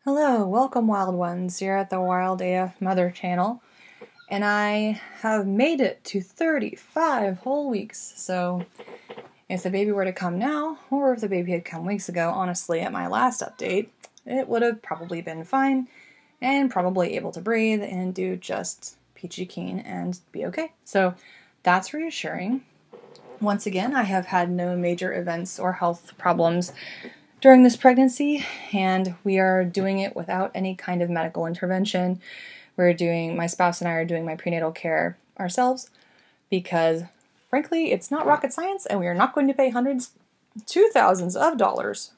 Hello, welcome wild ones. You're at the Wild AF Mother channel, and I have made it to 35 whole weeks. So if the baby were to come now, or if the baby had come weeks ago, honestly, at my last update, it would have probably been fine and probably able to breathe and do just peachy keen and be okay. So that's reassuring. Once again, I have had no major events or health problems during this pregnancy, and we are doing it without any kind of medical intervention. My spouse and I are doing my prenatal care ourselves because, frankly, it's not rocket science, and we are not going to pay hundreds to thousands of dollars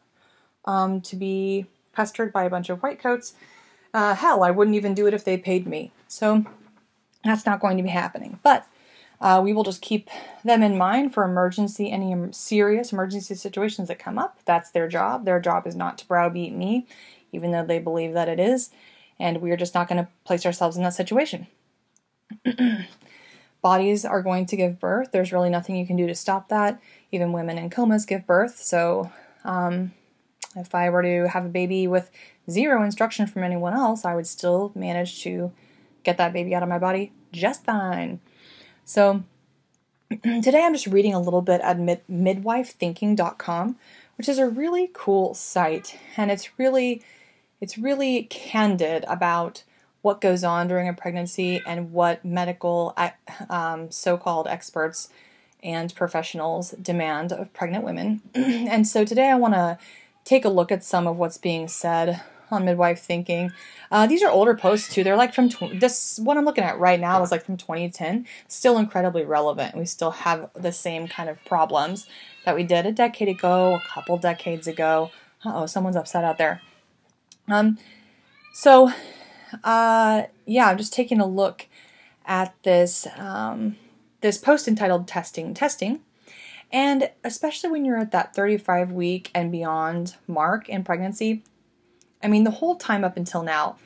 to be pestered by a bunch of white coats. Hell, I wouldn't even do it if they paid me. So that's not going to be happening. But we will just keep them in mind for any serious emergency situations that come up. That's their job. Their job is not to browbeat me, even though they believe that it is. And we are just not going to place ourselves in that situation. Bodies are going to give birth. There's really nothing you can do to stop that. Even women in comas give birth. So if I were to have a baby with zero instruction from anyone else, I would still manage to get that baby out of my body just fine. So today I'm just reading a little bit at midwifethinking.com, which is a really cool site, and it's really candid about what goes on during a pregnancy and what medical so-called experts and professionals demand of pregnant women. And so today I want to take a look at some of what's being said on Midwife Thinking. These are older posts too. They're like from this one I'm looking at right now is like from 2010. Still incredibly relevant. We still have the same kind of problems that we did a decade ago, a couple decades ago. Someone's upset out there. I'm just taking a look at this this post entitled Testing. And especially when you're at that 35 week and beyond mark in pregnancy, I mean, the whole time up until now,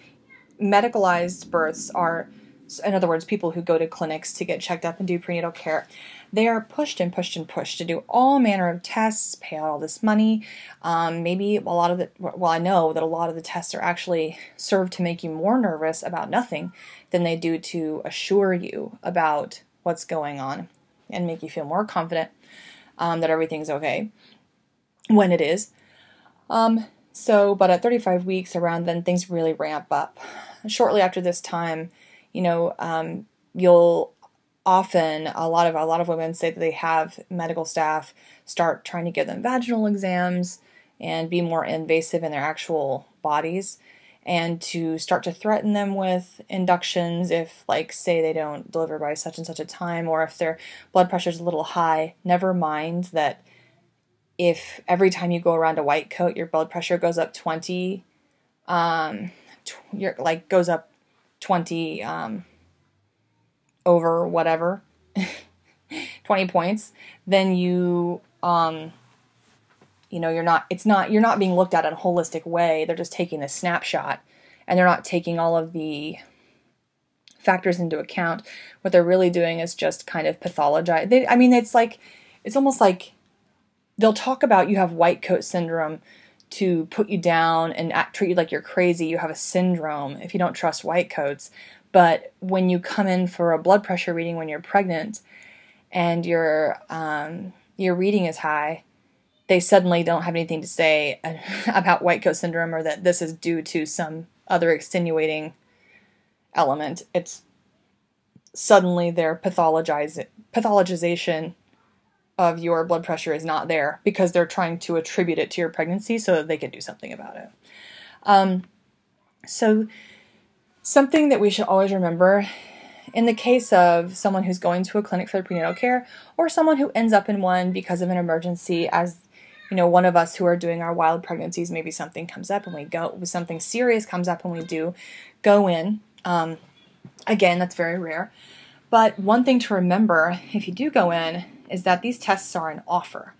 medicalized births are, in other words, people who go to clinics to get checked up and do prenatal care, they are pushed to do all manner of tests, pay out all this money. Maybe a lot of I know that a lot of the tests are actually served to make you more nervous about nothing than they do to assure you about what's going on and make you feel more confident that everything's okay when it is. But at 35 weeks around then, things really ramp up. Shortly after this time, you'll often, a lot of women say that they have medical staff start trying to give them vaginal exams and be more invasive in their actual bodies, and to start to threaten them with inductions if, like, say they don't deliver by such and such a time, or if their blood pressure is a little high. Never mind that if every time you go around a white coat, your blood pressure goes up 20, over whatever, 20 points, then you're not being looked at in a holistic way. They're just taking a snapshot, and they're not taking all of the factors into account. What they're really doing is just kind of pathologize. It's almost like they'll talk about you have white coat syndrome to put you down and treat you like you're crazy. You have a syndrome if you don't trust white coats. But when you come in for a blood pressure reading when you're pregnant and your reading is high, they suddenly don't have anything to say about white coat syndrome or that this is due to some other extenuating element. It's suddenly their pathologization of your blood pressure is not there because they're trying to attribute it to your pregnancy so that they can do something about it. So something that we should always remember in the case of someone who's going to a clinic for prenatal care, or someone who ends up in one because of an emergency, as one of us who are doing our wild pregnancies, maybe something comes up and something serious comes up and we do go in. Again, that's very rare. But one thing to remember if you do go in is that these tests are an offer.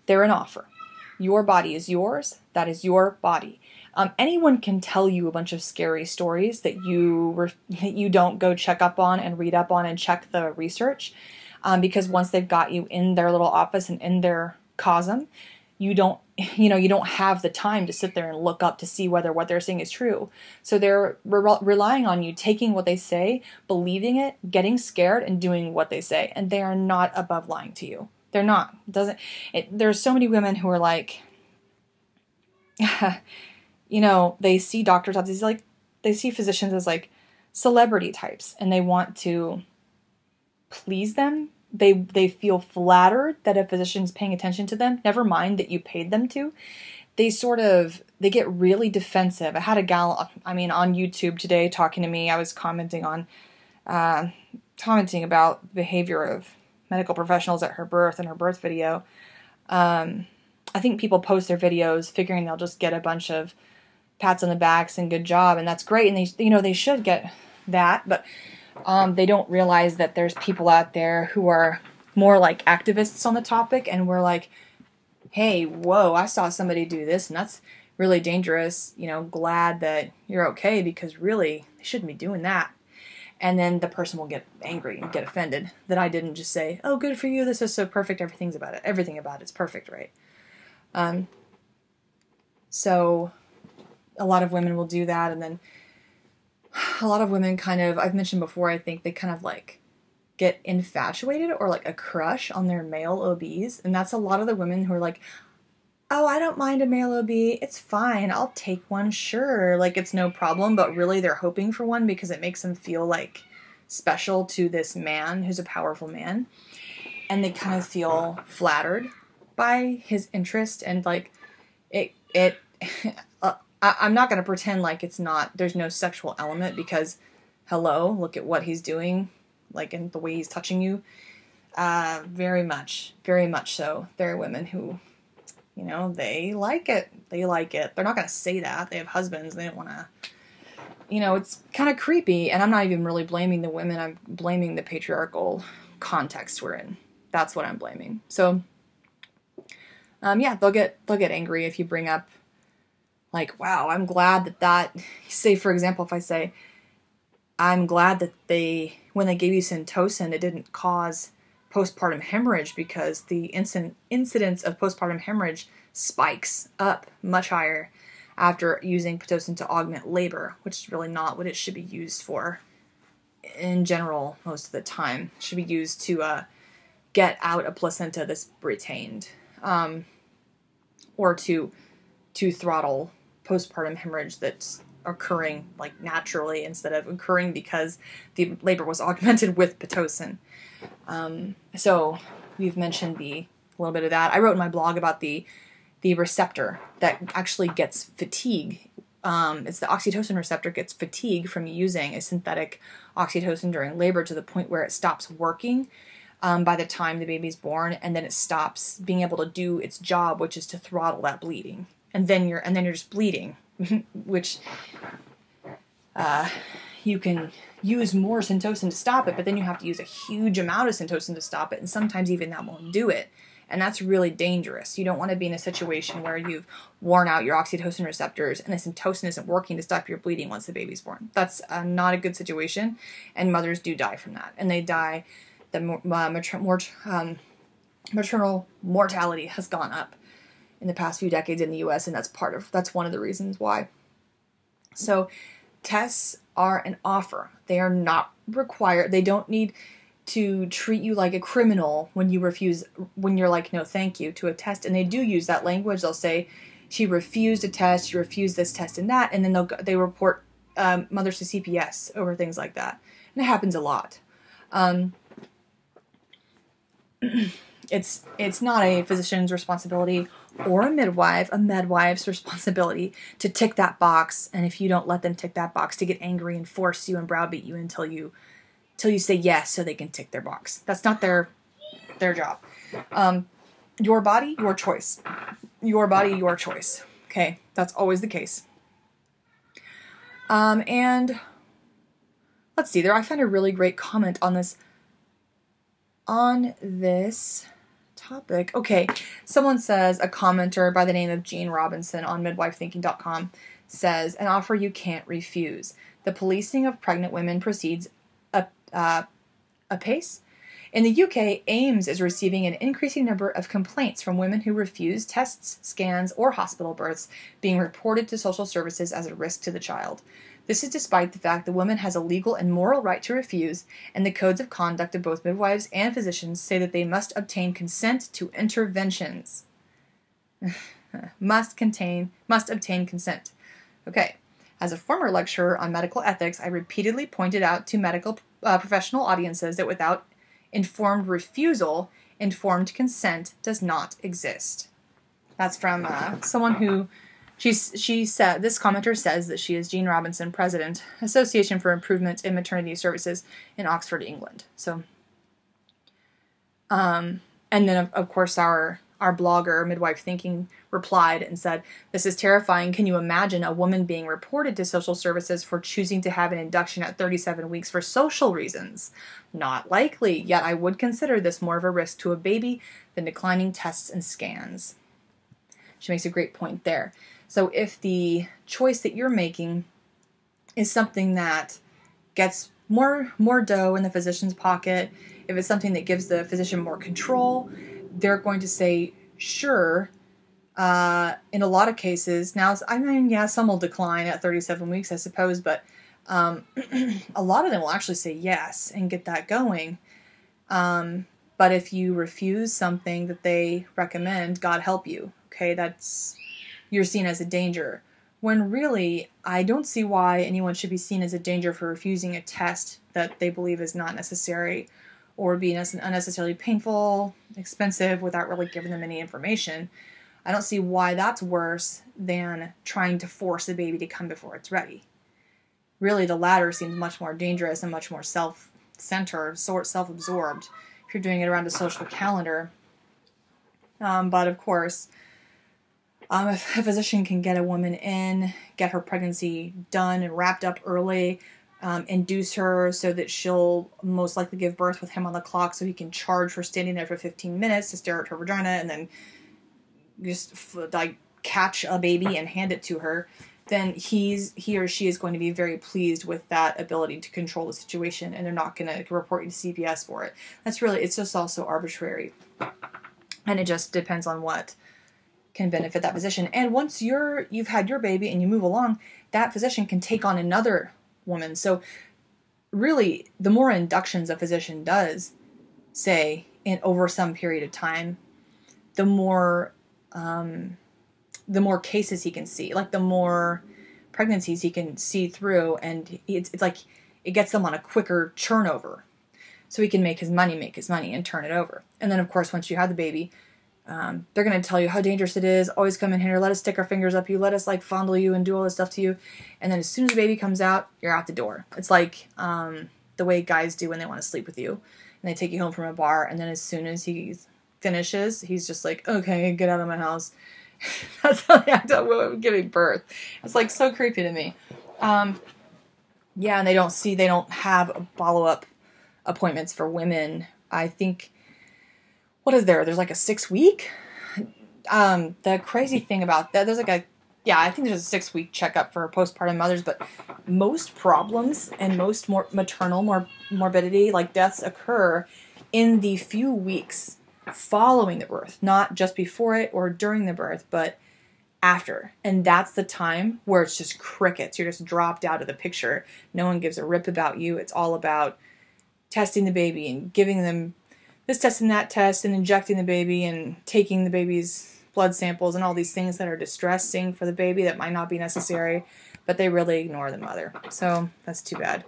They're an offer. Your body is yours. That is your body. Anyone can tell you a bunch of scary stories that you don't go check up on and read up on and check the research, because once they've got you in their little office and in their cosm, you don't, you don't have the time to sit there and look up to see whether what they're saying is true. So they're relying on you taking what they say, believing it, getting scared, and doing what they say. And they are not above lying to you. They're not. There's so many women who are like, they see doctors as like, they see physicians as like celebrity types, and they want to please them. They feel flattered that a physician's paying attention to them, never mind that you paid them to. They get really defensive. I had a gal, on YouTube today talking to me. I was commenting about the behavior of medical professionals at her birth and her birth video. I think people post their videos figuring they'll just get a bunch of pats on the backs and good job, and that's great, and they should get that, but they don't realize that there's people out there who are more like activists on the topic, and we're like, hey, whoa, I saw somebody do this, and that's really dangerous. Glad that you're okay, because really, they shouldn't be doing that. And then the person will get angry and get offended that I didn't just say, oh, good for you, this is so perfect, everything about it's perfect, right? So a lot of women will do that, and then a lot of women I've mentioned before, I think they kind of like get infatuated or like a crush on their male OBs. And that's a lot of the women who are like, oh, I don't mind a male OB. It's fine. I'll take one. Sure. Like, it's no problem. But really they're hoping for one because it makes them feel like special to this man who's a powerful man. And they kind of feel flattered by his interest, and like I'm not going to pretend like there's no sexual element, because hello, look at what he's doing, like, and the way he's touching you. Very much so. There are women who, they like it. They're not going to say that. They have husbands. They don't want to, it's kind of creepy. And I'm not even really blaming the women. I'm blaming the patriarchal context we're in. That's what I'm blaming. So, they'll get angry if you bring up, like, wow, I'm glad that say, for example, if I say, I'm glad that when they gave you Syntocin, it didn't cause postpartum hemorrhage, because the incidence of postpartum hemorrhage spikes up much higher after using Pitocin to augment labor, which is really not what it should be used for in general most of the time. It should be used to get out a placenta that's retained, or to throttle postpartum hemorrhage that's occurring like naturally instead of occurring because the labor was augmented with Pitocin. So we've mentioned a little bit of that. I wrote in my blog about the receptor that actually gets fatigue. It's the oxytocin receptor gets fatigue from using a synthetic oxytocin during labor to the point where it stops working by the time the baby's born, and then it stops being able to do its job, which is to throttle that bleeding. And then you're just bleeding, which you can use more Syntocin to stop it, but then you have to use a huge amount of Syntocin to stop it, and sometimes even that won't do it. And that's really dangerous. You don't want to be in a situation where you've worn out your oxytocin receptors and the Syntocin isn't working to stop your bleeding once the baby's born. That's not a good situation, and mothers do die from that. And they die, the maternal mortality has gone up in the past few decades in the U.S., and that's one of the reasons why. So tests are an offer. They are not required. They don't need to treat you like a criminal when you're like, no, thank you, to a test. And they do use that language. They'll say, she refused a test, she refused this test and that, and then they report mothers to CPS over things like that. And it happens a lot. It's not a physician's responsibility or a midwife's responsibility to tick that box, and if you don't let them tick that box, to get angry and force you and browbeat you until you say yes so they can tick their box. That's not their job. Your body, your choice. Your body, your choice. Okay, that's always the case. And let's see, I found a really great comment on this topic. Okay, someone says, a commenter by the name of Jean Robinson on midwifethinking.com says, an offer you can't refuse. The policing of pregnant women proceeds apace. In the UK, AIMS is receiving an increasing number of complaints from women who refuse tests, scans, or hospital births being reported to social services as a risk to the child. This is despite the fact the woman has a legal and moral right to refuse, and the codes of conduct of both midwives and physicians say that they must obtain consent to interventions. must obtain consent. Okay. As a former lecturer on medical ethics, I repeatedly pointed out to medical professional audiences that without informed refusal, informed consent does not exist. That's from someone who, she said, this commenter says that she is Jean Robinson, President, Association for Improvement in Maternity Services in Oxford, England. So, and then of course our blogger, Midwife Thinking, replied and said, "This is terrifying. Can you imagine a woman being reported to social services for choosing to have an induction at 37 weeks for social reasons? Not likely, yet I would consider this more of a risk to a baby than declining tests and scans." She makes a great point there. So if the choice that you're making is something that gets more dough in the physician's pocket, if it's something that gives the physician more control, they're going to say, sure. In a lot of cases, now, I mean, yeah, some will decline at 37 weeks, I suppose, but a lot of them will actually say yes and get that going. But if you refuse something that they recommend, God help you, okay, you're seen as a danger. When really, I don't see why anyone should be seen as a danger for refusing a test that they believe is not necessary or being unnecessarily painful, expensive, without really giving them any information. I don't see why that's worse than trying to force a baby to come before it's ready. Really, the latter seems much more dangerous and much more self-centered, self-absorbed, if you're doing it around a social calendar. But of course, if a physician can get a woman in, get her pregnancy done and wrapped up early, induce her so that she'll most likely give birth with him on the clock so he can charge for standing there for 15 minutes to stare at her vagina and then just like catch a baby and hand it to her, then he or she is going to be very pleased with that ability to control the situation, and they're not going to report you to CBS for it. It's just also arbitrary. And it just depends on what can benefit that physician. And once you've had your baby and you move along, that physician can take on another woman. So really, the more inductions a physician does, say, over some period of time, the more cases he can see, like the more pregnancies he can see through, and it's like it gets them on a quicker turnover, so he can make his money and turn it over. And then of course, once you have the baby, they're going to tell you how dangerous it is. Always come in here, let us stick our fingers up you, let us like fondle you and do all this stuff to you. And then as soon as the baby comes out, you're out the door. It's like the way guys do when they want to sleep with you, and they take you home from a bar, and then as soon as he finishes, he's just like, okay, get out of my house. That's how they act out when giving birth. It's like so creepy to me. Yeah, and they don't have follow-up appointments for women. I think, what is there? There's like a 6-week. The crazy thing about that, I think there's a 6-week checkup for postpartum mothers, but most problems and most maternal morbidity, like deaths, occur in the few weeks following the birth, not just before it or during the birth, but after. And that's the time where it's just crickets. You're just dropped out of the picture. No one gives a rip about you. It's all about testing the baby and giving them this test and that test and injecting the baby and taking the baby's blood samples and all these things that are distressing for the baby that might not be necessary, but they really ignore the mother. So that's too bad.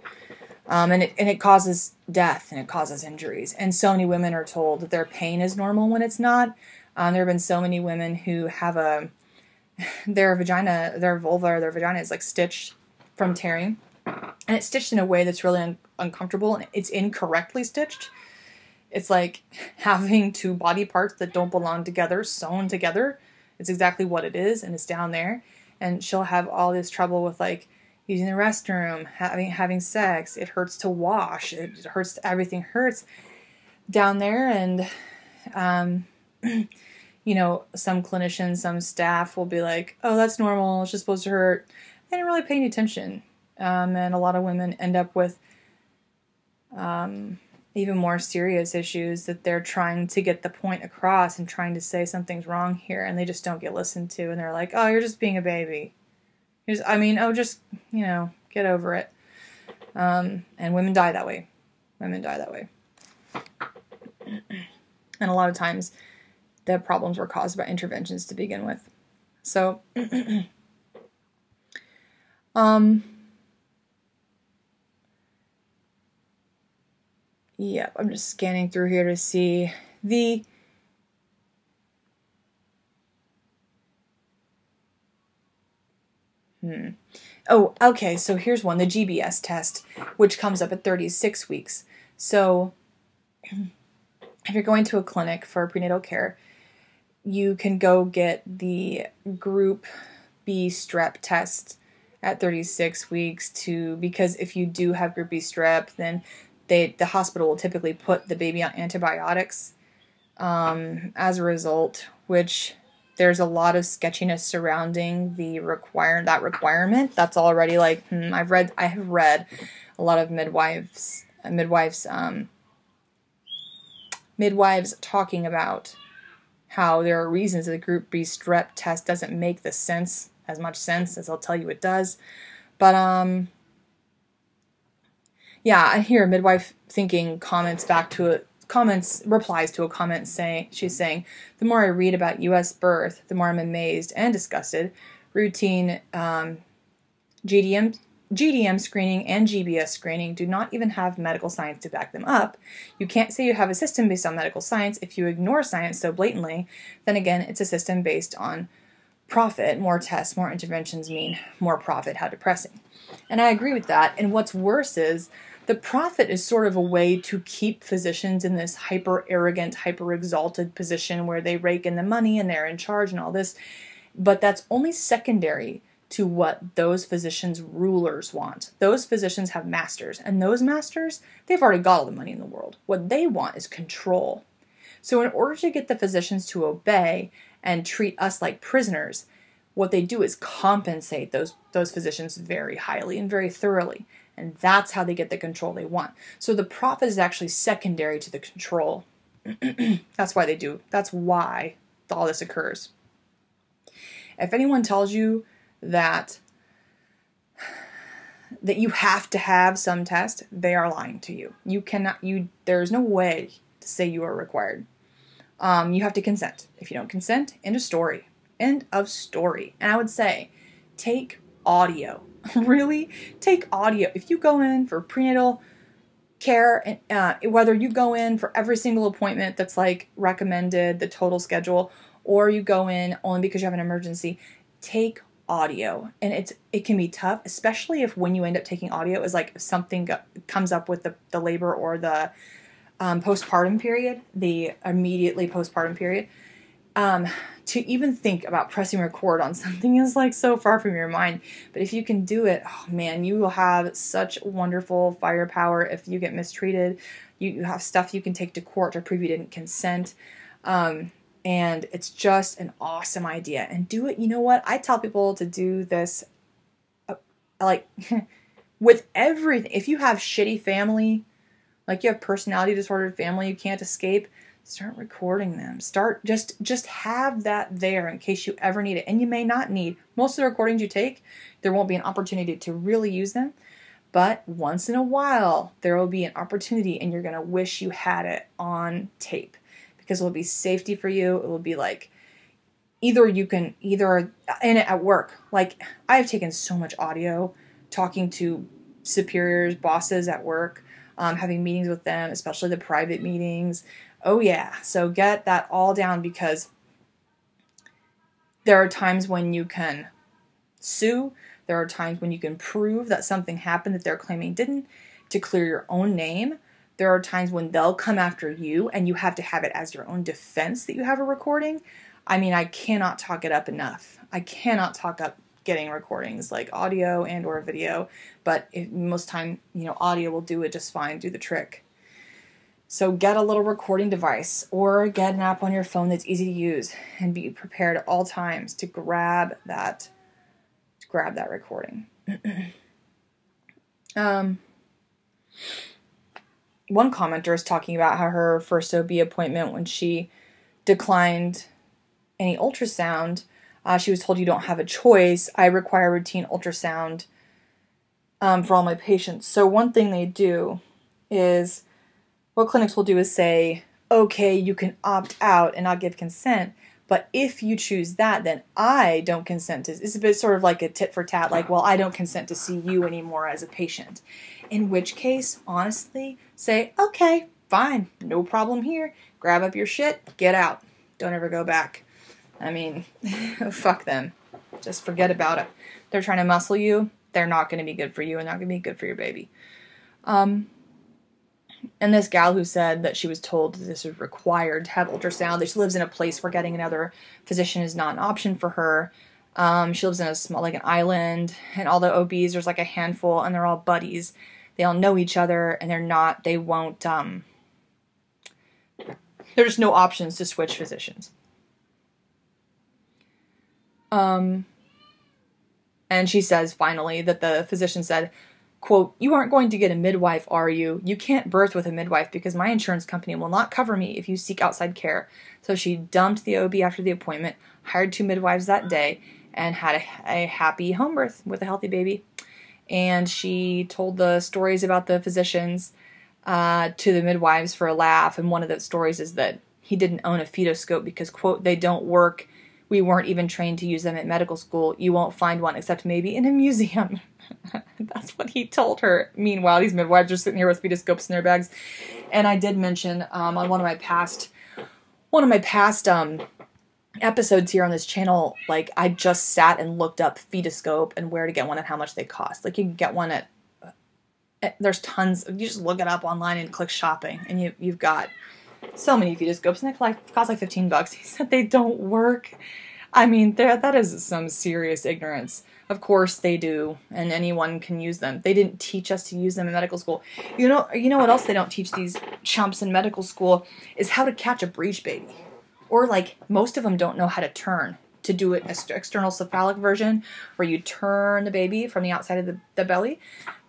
And it causes death and it causes injuries. And so many women are told that their pain is normal when it's not. There have been so many women who have their vulva or their vagina is like stitched from tearing. And it's stitched in a way that's really uncomfortable, and it's incorrectly stitched. It's like having two body parts that don't belong together sewn together. It's exactly what it is, and it's down there. And she'll have all this trouble with like using the restroom, having sex. It hurts to wash. It hurts. Everything hurts down there. And, some clinicians, some staff will be like, oh, that's normal. It's just supposed to hurt. They didn't really pay any attention. And a lot of women end up with even more serious issues that they're trying to get the point across and trying to say something's wrong here, and they just don't get listened to, and they're like, oh, you're just being a baby. Just, get over it. And women die that way. Women die that way. And a lot of times, the problems were caused by interventions to begin with. So, yep, I'm just scanning through here to see the Oh, okay, so here's one, the GBS test, which comes up at 36 weeks. So, if you're going to a clinic for prenatal care, you can go get the Group B strep test at 36 weeks because if you do have Group B strep, then the hospital will typically put the baby on antibiotics as a result, which there's a lot of sketchiness surrounding that requirement. That's already like, I have read a lot of midwives talking about how there are reasons that the Group B strep test doesn't make as much sense as I'll tell you it does. But yeah, I hear a midwife thinking replies to a comment she's saying, the more I read about U.S. birth, the more I'm amazed and disgusted. Routine GDM screening and GBS screening do not even have medical science to back them up. You can't say you have a system based on medical science if you ignore science so blatantly. Then again, it's a system based on profit. More tests, more interventions mean more profit. How depressing. And I agree with that. And what's worse is the profit is sort of a way to keep physicians in this hyper-arrogant, hyper-exalted position where they rake in the money and they're in charge and all this. But that's only secondary to what those physicians' rulers want. Those physicians have masters, and those masters, they've already got all the money in the world. What they want is control. So in order to get the physicians to obey and treat us like prisoners, what they do is compensate those physicians very highly and very thoroughly. And that's how they get the control they want. So the profit is actually secondary to the control. That's why all this occurs. If anyone tells you that you have to have some test, they are lying to you. There's no way to say you are required. You have to consent. If you don't consent, end of story. End of story. And I would say, take audio. Really? Take audio. If you go in for prenatal care, whether you go in for every single appointment that's like recommended, the total schedule, or you go in only because you have an emergency, take audio. And it can be tough, especially if when you end up taking audio is like if something comes up with the labor or the postpartum period, the immediately postpartum period. To even think about pressing record on something is like so far from your mind. But if you can do it, oh man, you will have such wonderful firepower. If you get mistreated, you have stuff you can take to court to prove you didn't consent. And it's just an awesome idea. And do it. You know what? I tell people to do this with everything. If you have shitty family, like you have personality disordered family you can't escape, start recording them. Just have that there in case you ever need it. And you may not need. Most of the recordings you take, there won't be an opportunity to really use them. But once in a while, there will be an opportunity and you're going to wish you had it on tape. Because it will be safety for you. It will be like, in it at work. Like, I've taken so much audio talking to superiors, bosses at work, having meetings with them, especially the private meetings. Oh yeah, so get that all down because there are times when you can sue. There are times when you can prove that something happened that they're claiming didn't to clear your own name. There are times when they'll come after you and you have to have it as your own defense that you have a recording. I mean, I cannot talk it up enough. I cannot talk up getting recordings like audio and or video, but most time, audio will do it just fine, do the trick. So get a little recording device or get an app on your phone that's easy to use and be prepared at all times to grab that recording. one commenter is talking about how her first OB appointment, when she declined any ultrasound, she was told, you don't have a choice. I require routine ultrasound for all my patients. So one thing they do is, what clinics will do is say, okay, you can opt out and not give consent, but if you choose that, then I don't consent to. It's a bit sort of like a tit for tat, like, well, I don't consent to see you anymore as a patient. In which case, honestly, say, okay, fine, no problem here. Grab up your shit, get out. Don't ever go back. I mean, fuck them. Just forget about it. They're trying to muscle you. They're not going to be good for you and not going to be good for your baby. And this gal who said that she was told that this was required to have ultrasound, that she lives in a place where getting another physician is not an option for her. She lives in a small, like an island, and all the OBs, there's like a handful, and they're all buddies. They all know each other, and there's no options to switch physicians. And she says, finally, that the physician said, quote, you aren't going to get a midwife, are you? You can't birth with a midwife because my insurance company will not cover me if you seek outside care. So she dumped the OB after the appointment, hired 2 midwives that day, and had a happy home birth with a healthy baby. And she told the stories about the physicians to the midwives for a laugh. And one of the stories is that he didn't own a fetoscope because, quote, they don't work. We weren't even trained to use them at medical school. You won't find one except maybe in a museum. That's what he told her. Meanwhile, these midwives are sitting here with fetoscopes in their bags. And I did mention on one of my past episodes here on this channel, like, I just sat and looked up fetoscope and where to get one and how much they cost. Like, you can get one at there's tons. You just look it up online and click shopping, and you've got so many fetoscopes, and they cost like $15. He said they don't work. I mean, that is some serious ignorance. Of course they do, and anyone can use them. They didn't teach us to use them in medical school. You know what else they don't teach these chumps in medical school is how to catch a breech baby. Or, like, most of them don't know how to turn, to do an external cephalic version where you turn the baby from the outside of the belly.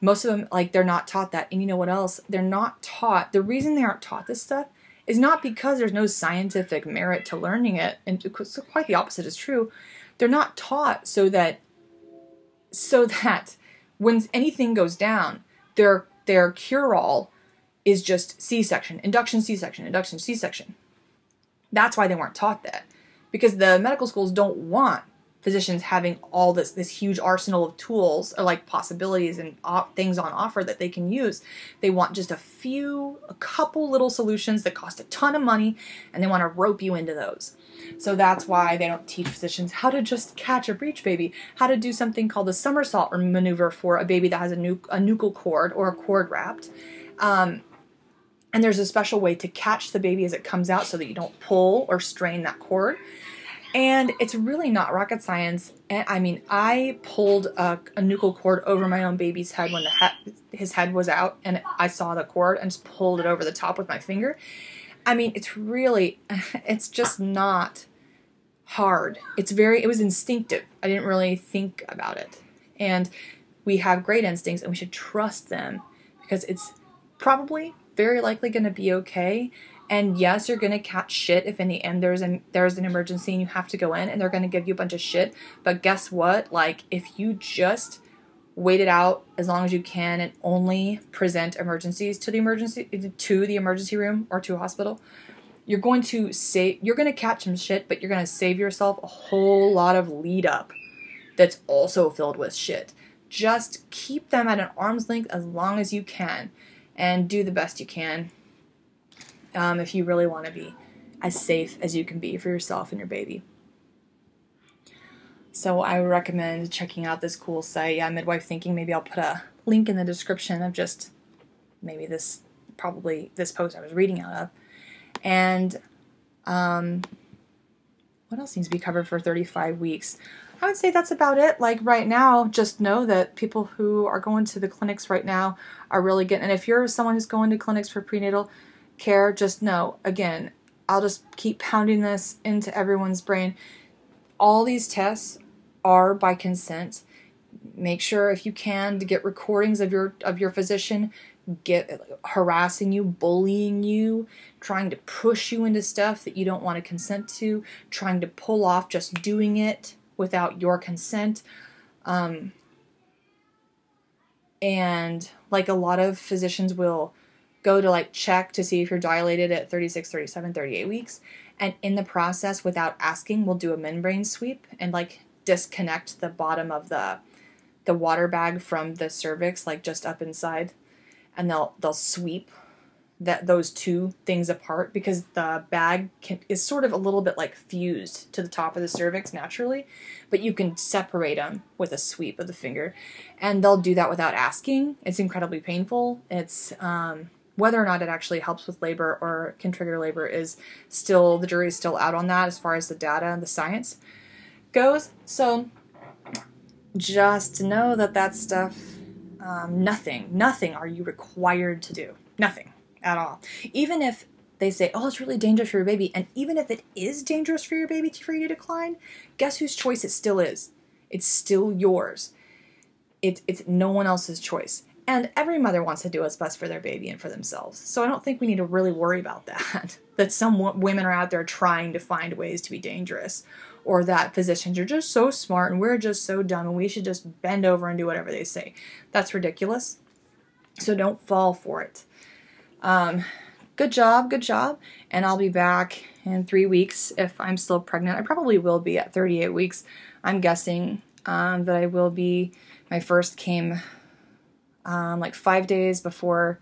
Most of them, like, they're not taught that. And you know what else? They're not taught. The reason they aren't taught this stuff is not because there's no scientific merit to learning it, and quite the opposite is true. They're not taught so that when anything goes down, their cure-all is just C-section, induction C-section, induction C-section. That's why they weren't taught that. Because the medical schools don't want physicians having all this huge arsenal of tools, or like possibilities and things on offer that they can use. They want just a couple little solutions that cost a ton of money, and they want to rope you into those. So that's why they don't teach physicians how to just catch a breech baby, how to do something called the somersault maneuver for a baby that has a nuchal cord or a cord wrapped. And there's a special way to catch the baby as it comes out so that you don't pull or strain that cord. And it's really not rocket science. And I mean, I pulled a nuchal cord over my own baby's head when his head was out, and I saw the cord and just pulled it over the top with my finger. I mean, it's just not hard. It was instinctive. I didn't really think about it. And we have great instincts, and we should trust them because it's probably very likely going to be okay. And yes, you're going to catch shit if in the end there's an emergency and you have to go in, and they're going to give you a bunch of shit. But guess what? Like, if you just wait it out as long as you can and only present emergencies to the emergency room or to a hospital, you're going to catch some shit, but you're going to save yourself a whole lot of lead up that's also filled with shit. Just keep them at an arm's length as long as you can, and do the best you can if you really want to be as safe as you can be for yourself and your baby. So I recommend checking out this cool site, Midwife Thinking. Maybe I'll put a link in the description of just maybe this post I was reading out of. And what else needs to be covered for 35 weeks? I would say that's about it. Like, right now, just know that people who are going to the clinics right now are really getting, and if you're someone who's going to clinics for prenatal care, just know, again, I'll just keep pounding this into everyone's brain. All these tests are by consent. Make sure if you can to get recordings of your physician harassing you, bullying you, trying to push you into stuff that you don't want to consent to, trying to pull off just doing it without your consent. And like a lot of physicians will go to like check to see if you're dilated at 36, 37, 38 weeks. And in the process, without asking, we'll do a membrane sweep and like disconnect the bottom of the water bag from the cervix, like just up inside. And they'll sweep those two things apart because the bag is sort of a little bit like fused to the top of the cervix naturally, but you can separate them with a sweep of the finger, and they'll do that without asking. It's incredibly painful. It's whether or not it actually helps with labor or can trigger labor is still, the jury is still out on that as far as the data and the science goes. So just know that stuff, nothing are you required to do. Nothing at all. Even if they say, oh, it's really dangerous for your baby, and even if it is dangerous for your baby for you to decline, guess whose choice it still is? It's still yours. It's no one else's choice. And every mother wants to do what's best for their baby and for themselves. So I don't think we need to really worry about that. That some women are out there trying to find ways to be dangerous. Or that physicians are just so smart and we're just so dumb and we should just bend over and do whatever they say. That's ridiculous. So don't fall for it. Good job. And I'll be back in 3 weeks if I'm still pregnant. I probably will be at 38 weeks. I'm guessing that I will be. My first came like 5 days before,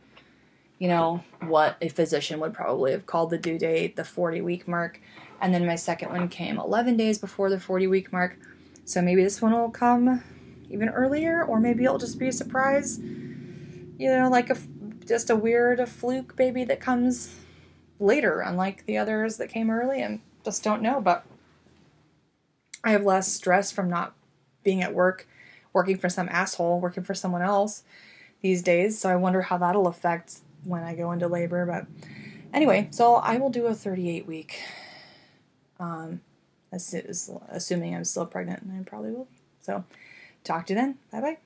what a physician would probably have called the due date, the 40-week mark. And then my second one came 11 days before the 40-week mark. So maybe this one will come even earlier, or maybe it'll just be a surprise. Like just a weird fluke baby that comes later, unlike the others that came early, and just don't know. But I have less stress from not being at work, working for some asshole, working for someone else these days. So I wonder how that'll affect when I go into labor. But anyway, so I will do a 38-week. Assuming I'm still pregnant, and I probably will be. So, talk to you then. Bye-bye.